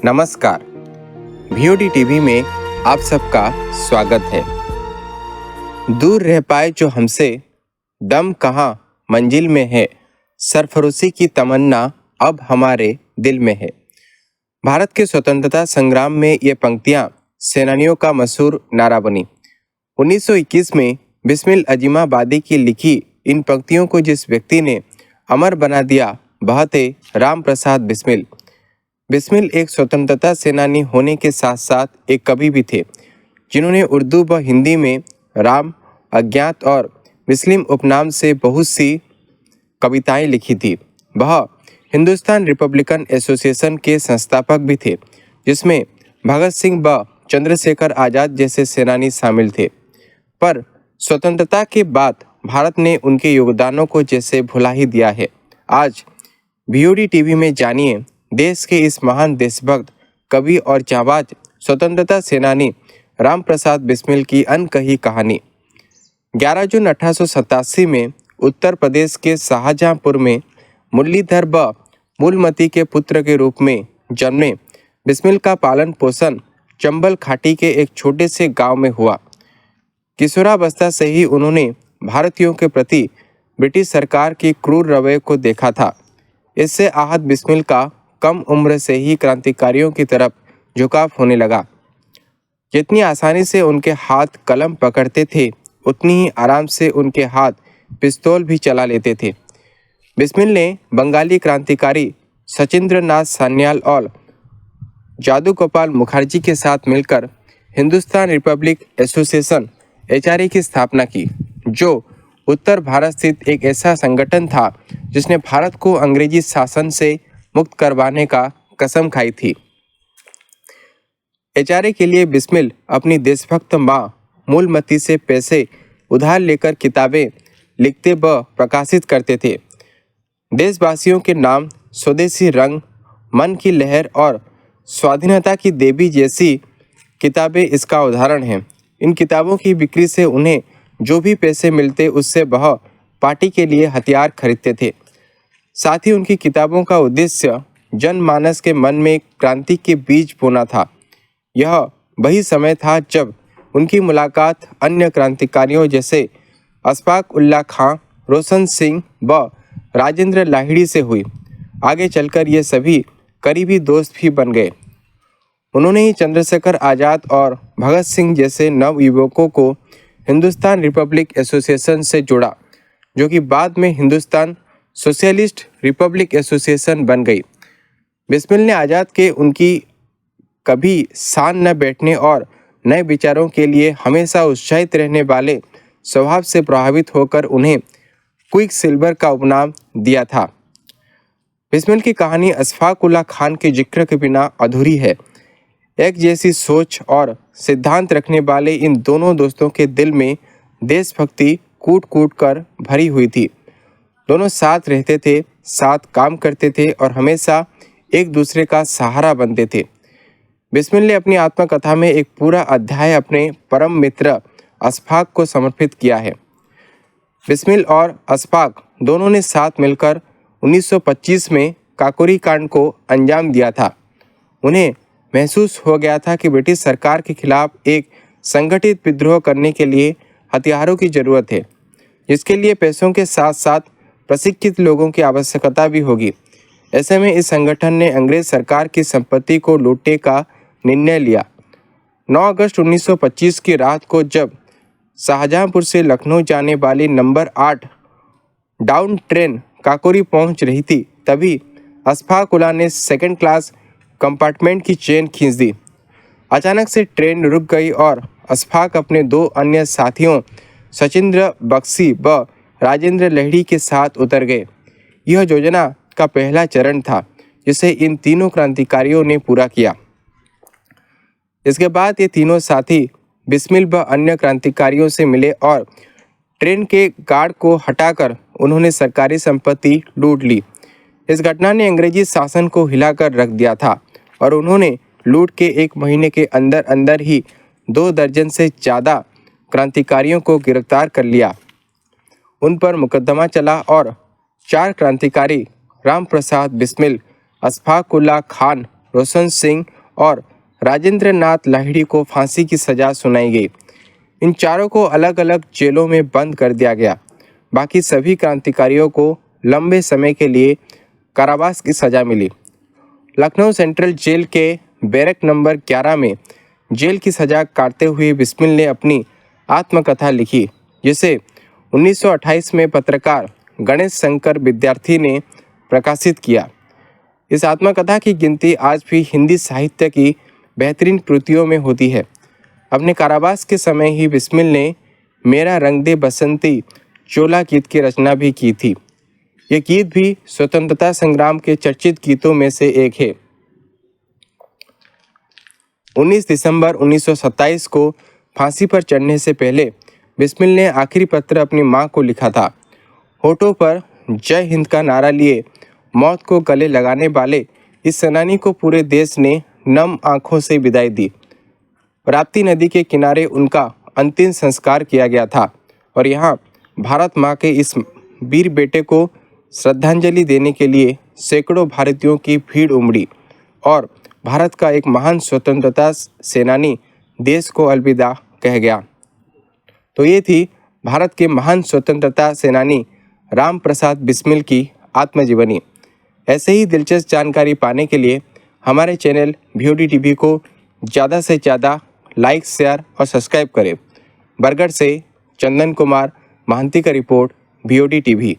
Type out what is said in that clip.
नमस्कार। VOD TV में आप सबका स्वागत है। दूर रह पाए जो हमसे, दम कहाँ मंजिल में है, सरफरोशी की तमन्ना अब हमारे दिल में है। भारत के स्वतंत्रता संग्राम में ये पंक्तियां सेनानियों का मशहूर नारा बनी। 1921 में बिस्मिल अजीमाबादी की लिखी इन पंक्तियों को जिस व्यक्ति ने अमर बना दिया वह थे राम प्रसाद बिस्मिल। बिस्मिल एक स्वतंत्रता सेनानी होने के साथ साथ एक कवि भी थे, जिन्होंने उर्दू व हिंदी में राम, अज्ञात और मुस्लिम उपनाम से बहुत सी कविताएं लिखी थी। वह हिंदुस्तान रिपब्लिकन एसोसिएशन के संस्थापक भी थे, जिसमें भगत सिंह व चंद्रशेखर आज़ाद जैसे सेनानी शामिल थे। पर स्वतंत्रता के बाद भारत ने उनके योगदानों को जैसे भुला ही दिया है। आज VOD टीवी में जानिए देश के इस महान देशभक्त, कवि और जांबाज स्वतंत्रता सेनानी राम प्रसाद बिस्मिल की अनकही कहानी। 11 जून 1887 में उत्तर प्रदेश के शाहजहांपुर में मुरलीधर व मूलमती के पुत्र के रूप में जन्मे बिस्मिल का पालन पोषण चंबल घाटी के एक छोटे से गांव में हुआ। किशोरावस्था से ही उन्होंने भारतीयों के प्रति ब्रिटिश सरकार के क्रूर रवैये को देखा था। इससे आहत बिस्मिल का कम उम्र से ही क्रांतिकारियों की तरफ झुकाव होने लगा। जितनी आसानी से उनके हाथ कलम पकड़ते थे, उतनी ही आराम से उनके हाथ पिस्तौल भी चला लेते थे। बिस्मिल ने बंगाली क्रांतिकारी सचिंद्र नाथ सान्याल और जादू गोपाल मुखर्जी के साथ मिलकर हिंदुस्तान रिपब्लिक एसोसिएशन HRA की स्थापना की, जो उत्तर भारत स्थित एक ऐसा संगठन था जिसने भारत को अंग्रेजी शासन से मुक्त करवाने का कसम खाई थी। HRA के लिए बिस्मिल अपनी देशभक्त मां मूलमती से पैसे उधार लेकर किताबें लिखते व प्रकाशित करते थे। देशवासियों के नाम, स्वदेशी रंग, मन की लहर और स्वाधीनता की देवी जैसी किताबें इसका उदाहरण हैं। इन किताबों की बिक्री से उन्हें जो भी पैसे मिलते उससे वह पार्टी के लिए हथियार खरीदते थे। साथ ही उनकी किताबों का उद्देश्य जनमानस के मन में क्रांति के बीज बोना था। यह वही समय था जब उनकी मुलाकात अन्य क्रांतिकारियों जैसे अशफाक उल्लाह खां, रोशन सिंह व राजेंद्र लाहिड़ी से हुई। आगे चलकर ये सभी करीबी दोस्त भी बन गए। उन्होंने ही चंद्रशेखर आज़ाद और भगत सिंह जैसे नवयुवकों को हिंदुस्तान रिपब्लिक एसोसिएशन से जोड़ा, जो कि बाद में हिंदुस्तान सोशलिस्ट रिपब्लिक एसोसिएशन बन गई। बिस्मिल ने आज़ाद के उनकी कभी शान न बैठने और नए विचारों के लिए हमेशा उत्साहित रहने वाले स्वभाव से प्रभावित होकर उन्हें क्विक सिल्वर का उपनाम दिया था। बिस्मिल की कहानी अशफाक उल्लाह खान के जिक्र के बिना अधूरी है। एक जैसी सोच और सिद्धांत रखने वाले इन दोनों दोस्तों के दिल में देशभक्ति कूट कूट कर भरी हुई थी। दोनों साथ रहते थे, साथ काम करते थे और हमेशा एक दूसरे का सहारा बनते थे। बिस्मिल ने अपनी आत्मकथा में एक पूरा अध्याय अपने परम मित्र अशफाक को समर्पित किया है। बिस्मिल और अशफाक दोनों ने साथ मिलकर 1925 में काकोरी कांड को अंजाम दिया था। उन्हें महसूस हो गया था कि ब्रिटिश सरकार के खिलाफ एक संगठित विद्रोह करने के लिए हथियारों की जरूरत है, जिसके लिए पैसों के साथ साथ प्रशिक्षित लोगों की आवश्यकता भी होगी। ऐसे में इस संगठन ने अंग्रेज सरकार की संपत्ति को लूटने का निर्णय लिया। 9 अगस्त 1925 की रात को जब शाहजहांपुर से लखनऊ जाने वाली नंबर 8 डाउन ट्रेन काकोरी पहुंच रही थी, तभी अशफाक उल्लाह ने सेकंड क्लास कंपार्टमेंट की चेन खींच दी। अचानक से ट्रेन रुक गई और अशफाक अपने 2 अन्य साथियों सचिंद्र बख्शी व राजेंद्र लाहिड़ी के साथ उतर गए। यह योजना का पहला चरण था, जिसे इन तीनों क्रांतिकारियों ने पूरा किया। इसके बाद ये तीनों साथी बिस्मिल व अन्य क्रांतिकारियों से मिले और ट्रेन के गार्ड को हटाकर उन्होंने सरकारी संपत्ति लूट ली। इस घटना ने अंग्रेजी शासन को हिलाकर रख दिया था और उन्होंने लूट के 1 महीने के अंदर अंदर ही 2 दर्जन से ज़्यादा क्रांतिकारियों को गिरफ्तार कर लिया। उन पर मुकदमा चला और 4 क्रांतिकारी राम प्रसाद बिस्मिल, अशफाक उल्लाह खान, रोशन सिंह और राजेंद्र नाथ लाहिड़ी को फांसी की सज़ा सुनाई गई। इन चारों को अलग अलग जेलों में बंद कर दिया गया। बाकी सभी क्रांतिकारियों को लंबे समय के लिए कारावास की सज़ा मिली। लखनऊ सेंट्रल जेल के बैरक नंबर 11 में जेल की सज़ा काटते हुए बिस्मिल ने अपनी आत्मकथा लिखी, जिसे 1928 में पत्रकार गणेश शंकर विद्यार्थी ने प्रकाशित किया। इस आत्मकथा की गिनती आज भी हिंदी साहित्य की बेहतरीन कृतियों में होती है। अपने कारावास के समय ही बिस्मिल ने मेरा रंग दे बसंती चोला गीत की रचना भी की थी। ये गीत भी स्वतंत्रता संग्राम के चर्चित गीतों में से एक है। 19 दिसंबर 1927 को फांसी पर चढ़ने से पहले बिस्मिल ने आखिरी पत्र अपनी मां को लिखा था। होठों पर जय हिंद का नारा लिए मौत को गले लगाने वाले इस सेनानी को पूरे देश ने नम आंखों से विदाई दी। राप्ती नदी के किनारे उनका अंतिम संस्कार किया गया था और यहाँ भारत माँ के इस वीर बेटे को श्रद्धांजलि देने के लिए सैकड़ों भारतीयों की भीड़ उमड़ी और भारत का एक महान स्वतंत्रता सेनानी देश को अलविदा कह गया। तो ये थी भारत के महान स्वतंत्रता सेनानी राम प्रसाद बिस्मिल की आत्मजीवनी। ऐसे ही दिलचस्प जानकारी पाने के लिए हमारे चैनल VOD TV को ज़्यादा से ज़्यादा लाइक, शेयर और सब्सक्राइब करें। बरगढ़ से चंदन कुमार महांती का रिपोर्ट, VOD TV।